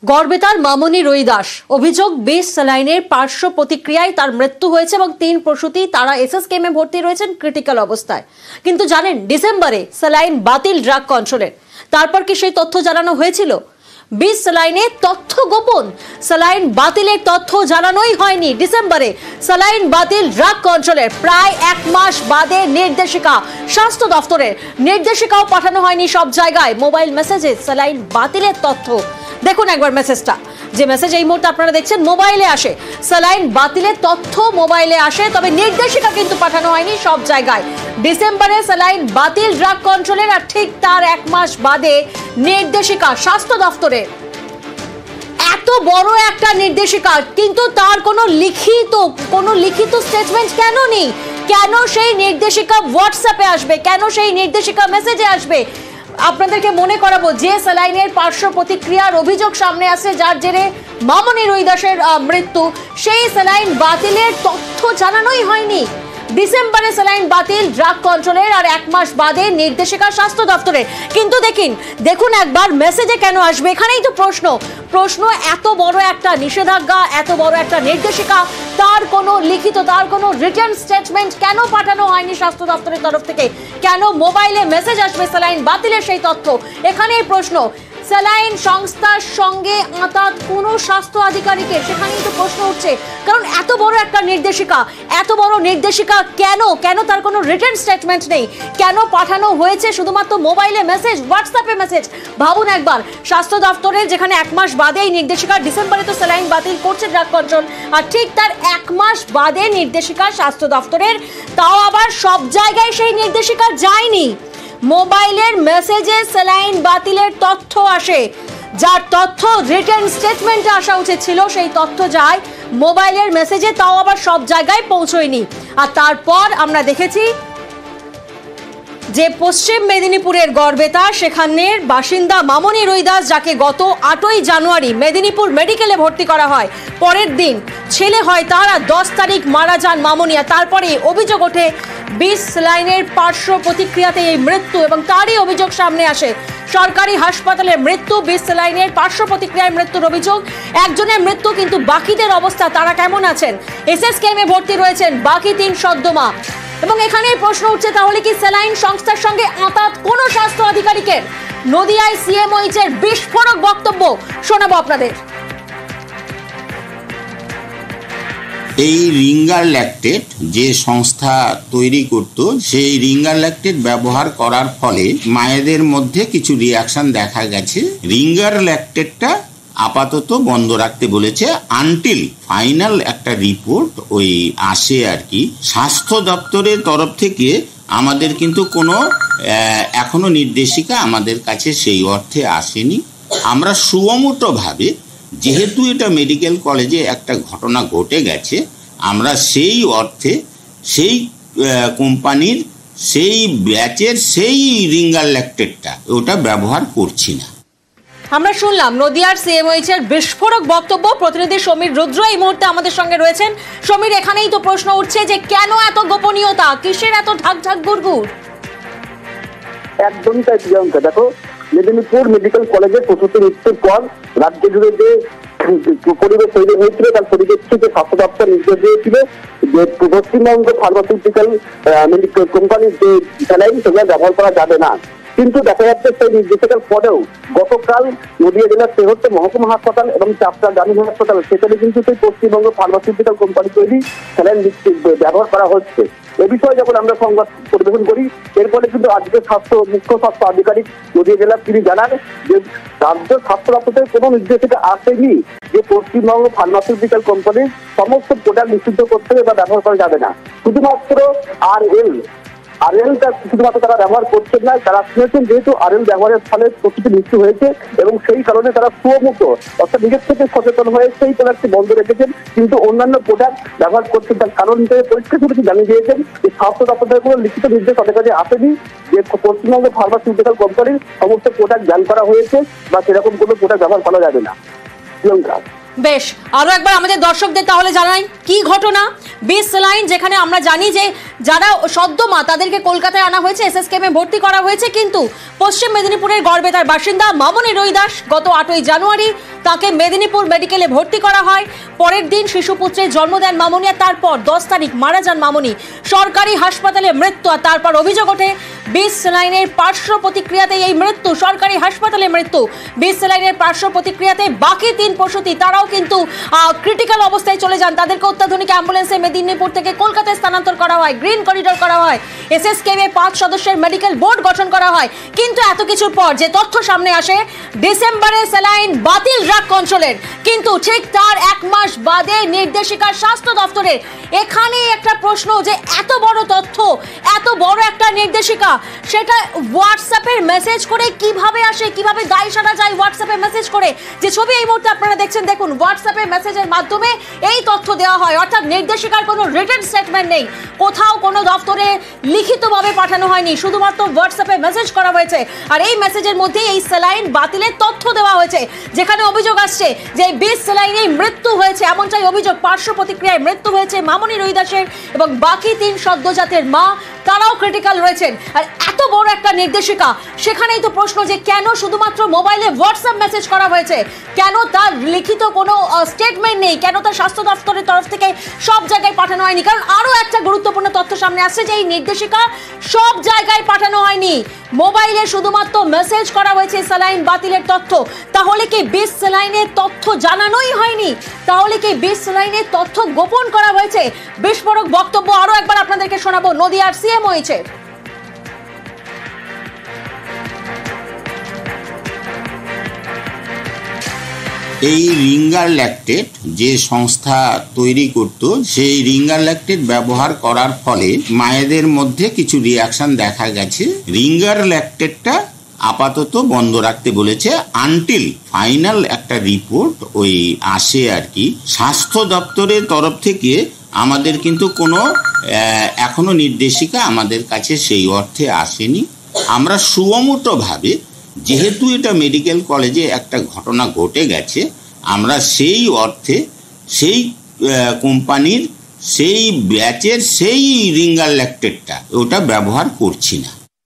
গড়বেতার মামনি রুইদাস অভিযোগ বিষ স্যালাইনের পার্শ্ব প্রতিক্রিয়ায় তার মৃত্যু হয়েছে এবং 3 প্রসূতি তারা এসএসকেএমে ভর্তি রয়েছেন ক্রিটিক্যাল অবস্থায়। কিন্তু জানেন ডিসেম্বরে স্যালাইন বাতিল ড্রাগ কন্ট্রোলের। তারপর কি সেই তথ্য জানানো হয়েছিল? বিষ স্যালাইনের তথ্য গোপন, স্যালাইন বাতিলের তথ্য জানানোই হয়নি। ডিসেম্বরে স্যালাইন বাতিল ড্রাগ কন্ট্রোলের প্রায় 1 মাস বাদে নির্দেশিকা, স্বাস্থ্য দফতরের নির্দেশিকাও পাঠানো হয়নি সব জায়গায়। মোবাইল মেসেজে স্যালাইন বাতিলের তথ্য দেখুন একবার মেসেজটা, যে মেসেজ এই মুহূর্তে আপনারা দেখছেন মোবাইলে আসে। স্যালাইন বাতিলের তথ্য মোবাইলে আসে, তবে নির্দেশিকা কিন্তু পাঠানো হয়নি সব জায়গায়। ডিসেম্বরে স্যালাইন বাতিল ড্রাগ কন্ট্রোলের, আর ঠিক তার 1 মাস বাদে নির্দেশিকা স্বাস্থ্য দফতরে। এত বড় একটা নির্দেশিকা, কিন্তু তার কোনো লিখিত স্টেটমেন্ট কেন নেই? কেন সেই নির্দেশিকা হোয়াটসঅ্যাপে আসবে? কেন সেই নির্দেশিকা মেসেজে আসবে? আপনাদেরকে মনে করাবো, যে স্যালাইনের পার্শ্ব প্রতিক্রিয়ার অভিযোগ সামনে আসে, যার জেরে মামনি রুইদাসের মৃত্যু, সেই স্যালাইন বাতিলের তথ্য জানানোই হয়নি। ডিসেম্বরে স্যালাইন বাতিল ড্রাগ কন্ট্রোলের, আর 1 মাস বাদে নির্দেশিকা স্বাস্থ্য দপ্তরে। কিন্তু দেখুন একবার মেসেজে কেন আসবে? এখানেই তো প্রশ্ন। এত বড় একটা নিষেধাজ্ঞা, এত বড় একটা নির্দেশিকা, তার কোনো লিখিত, তার কোনো রিটার্ন স্টেটমেন্ট কেন পাঠানো হয়নি স্বাস্থ্য দপ্তরের তরফ থেকে? কেন মোবাইলে মেসেজ আসবে স্যালাইন বাতিলের সেই তথ্য? এখানেই প্রশ্ন। স্যালাইন সংস্থার সঙ্গে আঁতাত কোনো স্বাস্থ্য আধিকারিকের, সেখানেই তো প্রশ্ন উঠছে। কারণ এত বড় একটা নির্দেশিকা কেন তার কোনো রিটার্ন স্টেটমেন্ট নেই? কেন পাঠানো হয়েছে শুধুমাত্র মোবাইলে মেসেজ, হোয়াটসঅ্যাপে মেসেজ? ভাবুন একবার, স্বাস্থ্য দপ্তরের যেখানে 1 মাস বাদে এই নির্দেশিকা, ডিসেম্বরে তো স্যালাইন বাতিল করছে ড্রাগ কন্ট্রোল, আর ঠিক তার 1 মাস বাদে নির্দেশিকা স্বাস্থ্য দপ্তরের, তাও আবার সব জায়গায় সেই নির্দেশিকা যায়নি। মোবাইলের মেসেজে স্যালাইন বাতিলের তথ্য আসে, যার তথ্য রিটার্ন স্টেটমেন্টে আসা উচিত ছিল, সেই তথ্য যায় মোবাইলের মেসেজে, তাও আবার সব জায়গায় পৌঁছয়নি। আর তারপর আমরা দেখেছি যে পশ্চিম মেদিনীপুরের গড়বেতা, সেখানের বাসিন্দা মামনি রুইদাস, যাকে গত 8ই জানুয়ারি মেদিনীপুর মেডিকেলে ভর্তি করা হয়, পরের দিন ছেলে হয় তার, আর 10 তারিখ মারা যান মামনি। আর তারপরে অভিযোগ ওঠে বিষ স্যালাইনের পার্শ্ব প্রতিক্রিয়াতে এই মৃত্যু, এবং তারই অভিযোগ সামনে আসে। সরকারি হাসপাতালে মৃত্যু, বিষ স্যালাইনের পার্শ্ব প্রতিক্রিয়ায় মৃত্যুর অভিযোগ। একজনের মৃত্যু, কিন্তু বাকিদের অবস্থা, তারা কেমন আছেন? এসএসকেএমে ভর্তি রয়েছেন বাকি 3 সদ্যমা। এবং এখানেই প্রশ্ন উঠছে, তাহলে কি স্যালাইন সংস্থার সঙ্গে আঁতাত কোনো স্বাস্থ্য আধিকারিকের? নদিয়ায় সিএমওইচ এর বিস্ফোরক বক্তব্য শোনাবো আপনাদের। এই রিঙ্গার ল্যাকটেট যে সংস্থা তৈরি করত, সেই রিঙ্গার ল্যাকটেট ব্যবহার করার ফলে মায়েদের মধ্যে কিছু রিয়াকশন দেখা গেছে। রিঙ্গার ল্যাকটেটটা আপাতত বন্ধ রাখতে বলেছে, আনটিল ফাইনাল একটা রিপোর্ট ওই আসে আর কি। স্বাস্থ্য দপ্তরের তরফ থেকে আমাদের কিন্তু কোনো এখনো নির্দেশিকা আমাদের কাছে সেই অর্থে আসেনি। আমরা সুমোটোভাবে, যেহেতু এটা মেডিকেল কলেজে একটা ঘটনা ঘটে গেছে, আমরা সেই অর্থে সেই কোম্পানির সেই ব্যাচের সেই রিঙ্গার ল্যাকটেটটা ওটা ব্যবহার করছি না। আমরা শুনলাম নদিয়ার সিএমওইচ এর বিস্ফোরক বক্তব্য। প্রতিনিধি সমীর রুদ্র এই মুহূর্তে আমাদের সঙ্গে রয়েছেন। সমীর, এখানেই তো প্রশ্ন উঠছে যে কেন এত গোপনীয়তা, কিসের এত ঢাক গুড়গুড়? একদমই তাই প্রিয়াঙ্কা। দেখো, মেদিনীপুর মেডিকেল কলেজে প্রসূতি মৃত্যুর পর রাজ্য জুড়ে যে পরিবেশ তৈরি হয়েছিল, তার পরিপ্রেক্ষিতে স্বাস্থ্য দপ্তর নির্দেশ দিয়েছিল যে পশ্চিমবঙ্গ ফার্মাসিউটিক্যাল মেডিকেল কোম্পানির যে স্যালাইন, সেগুলো ব্যবহার করা যাবে না। কিন্তু দেখা যাচ্ছে সেই নির্দেশিকার পরেও গতকাল নদিয়া জেলার তেহট্ট মহকুমা হাসপাতাল এবং চাপড়া গ্রামীণ হাসপাতাল, সেখানে কিন্তু সেই পশ্চিমবঙ্গ ফার্মাসিউটিক্যাল কোম্পানি তৈরি স্যালাইন ব্যবহার করা হচ্ছে। এ বিষয়ে যখন আমরা সংবাদ পরিবেশন করি, এরপরে কিন্তু আজকে মুখ্য স্বাস্থ্য আধিকারিক নদিয়া জেলার তিনি জানান যে রাজ্য স্বাস্থ্য দপ্তর থেকে কোনো নির্দেশিকা আসেনি যে পশ্চিমবঙ্গ ফার্মাসিউটিক্যাল কোম্পানির সমস্ত প্রোডাক্ট নিষিদ্ধ করতে হবে বা ব্যবহার করা যাবে না। শুধুমাত্র আরএলটা শুধুমাত্র তারা ব্যবহার করছেন না, তারা শুনেছেন যেহেতু আরএল ব্যবহারের ফলে প্রচুর মৃত্যু হয়েছে, এবং সেই কারণে তারা সুমুক্ত, অর্থাৎ নিজের থেকে সচেতন হয়ে সেই প্রোডাক্টটি বন্ধ রেখেছেন, কিন্তু অন্যান্য প্রোডাক্ট ব্যবহার করছেন। তার কারণ হিসেবে পরীক্ষা করে জানিয়ে দিয়েছেন যে স্বাস্থ্য দপ্তরের কোনো লিখিত নির্দেশ তাদের কাছে আসেনি যে পশ্চিমবঙ্গ ফার্মাসিউটিক্যাল কোম্পানির সমস্ত প্রোডাক্ট ব্যান করা হয়েছে বা সেরকম কোনো প্রোডাক্ট ব্যবহার করা যাবে না। বেশ, আরো একবার আমাদের দর্শকদের তাহলে জানাই কি ঘটনা। বিষ স্যালাইন, যেখানে আমরা জানি যে যারা সদ্যমা তাদেরকে কলকাতায় আনা হয়েছে, এসএসকেএমে ভর্তি করা হয়েছে, কিন্তু পশ্চিম মেদিনীপুরের গড়বেতার বাসিন্দা মামনি রুইদাস গত 8ই জানুয়ারি তাকে মেদিনীপুর মেডিকেলে ভর্তি করা হয়। পরের দিন শিশুপুত্রের জন্ম দেন মামনি, আর তারপর 10 তারিখ মারা যান মামনি। সরকারি হাসপাতালে মৃত্যু, আর তারপর অভিযোগ ওঠে 20 স্যালাইনের পার্শ্ব প্রতিক্রিয়াতে এই মৃত্যু। সরকারি হাসপাতালে মৃত্যু, 20 স্যালাইনের পার্শ্ব প্রতিক্রিয়াতে বাকি 3 প্রসূতি তারাও কিন্তু ক্রিটিক্যাল অবস্থায় চলে যান। তাদেরকে অত্যাধুনিক অ্যাম্বুলেন্সে মেদিনীপুর থেকে কলকাতায় স্থানান্তর করা হয়, গ্রিন করিডোর করা হয়, এসএসকেএমে 5 সদস্যের মেডিকেল বোর্ড গঠন করা হয়। কিন্তু এত কিছুর পর যে তথ্য সামনে আসে, ডিসেম্বরে স্যালাইন বাতিল ড্রাগ কন্ট্রোলের, কিন্তু ঠিক তার 1 মাস বাদে নির্দেশিকার স্বাস্থ্য দপ্তরের। এখানে একটা প্রশ্ন যে এত বড় তথ্য, এত বড় একটা নির্দেশিকা, সেটা হোয়াটসঅ্যাপের মেসেজ করে কিভাবে আসে, কিভাবে দায় সারা যায় হোয়াটসঅ্যাপে মেসেজ করে? যে ছবি এই মুহূর্তে আপনারা দেখছেন, দেখুন হোয়াটসঅ্যাপে মেসেজের মাধ্যমে এই তথ্য দেওয়া হয়। অর্থাৎ নির্দেশিকার কোনো রিটেন স্টেটমেন্ট নেই, কোথাও কোনো দপ্তরে লিখিতভাবে পাঠানো হয়নি, শুধুমাত্র হোয়াটসঅ্যাপে মেসেজ করা হয়েছে। আর এই মেসেজের মধ্যে এই স্যালাইন বাতিলের তথ্য দেওয়া হয়েছে, যেখানে অভিযোগ আসছে যে 20 স্যালাইনেই মৃত্যু হয়েছে, এমনটাই অভিযোগ। পার্শ্ব প্রতিক্রিয়ায় মৃত্যু হয়েছে মামনি রুইদাসের এবং বাকি 3 সদ্যজাতের মা, তারাও ক্রিটিক্যাল রয়েছেন। আর এত বড় একটা নির্দেশিকা, সেখানেই তো প্রশ্ন যে কেন শুধুমাত্র মোবাইলে হোয়াটসঅ্যাপ মেসেজ করা হয়েছে, কেন তার লিখিত কোনো স্টেটমেন্ট নেই, কেন তার স্বাস্থ্য দপ্তরের তরফ থেকে সব জায়গায় পাঠানো হয়নি? কারণ আরো একটা গুরুত্বপূর্ণ তথ্য সামনে আসছে যে এই নির্দেশিকা সব জায়গায় পাঠানো হয়নি, মোবাইলে শুধুমাত্র মেসেজ করা হয়েছে স্যালাইন বাতিলের তথ্য। তাহলে কি 20 স্যালাইনের তথ্য জানানোই হয়নি? তাহলে কি 20 স্যালাইনের তথ্য গোপন করা হয়েছে? বিস্ফোরক বক্তব্য আরো একবার আপনাদেরকে শোনাবো নদিয়ার সিএমও হয়েছে। এই রিঙ্গার ল্যাকটেট যে সংস্থা তৈরি করত, সেই রিঙ্গার ল্যাকটেট ব্যবহার করার ফলে মায়েদের মধ্যে কিছু রিয়াকশন দেখা গেছে। রিঙ্গার ল্যাকটেটটা আপাতত বন্ধ রাখতে বলেছে আনটিল ফাইনাল একটা রিপোর্ট ওই আসে আর কি। স্বাস্থ্য দপ্তরের তরফ থেকে আমাদের কিন্তু কোনো এখনো নির্দেশিকা আমাদের কাছে সেই অর্থে আসেনি। আমরা সুমোটোভাবে, যেহেতু এটা মেডিকেল কলেজে একটা ঘটনা ঘটে গেছে, আমরা সেই অর্থে সেই কোম্পানির সেই ব্যাচের সেই রিঙ্গার ল্যাকটেটটা ওটা ব্যবহার করছি না।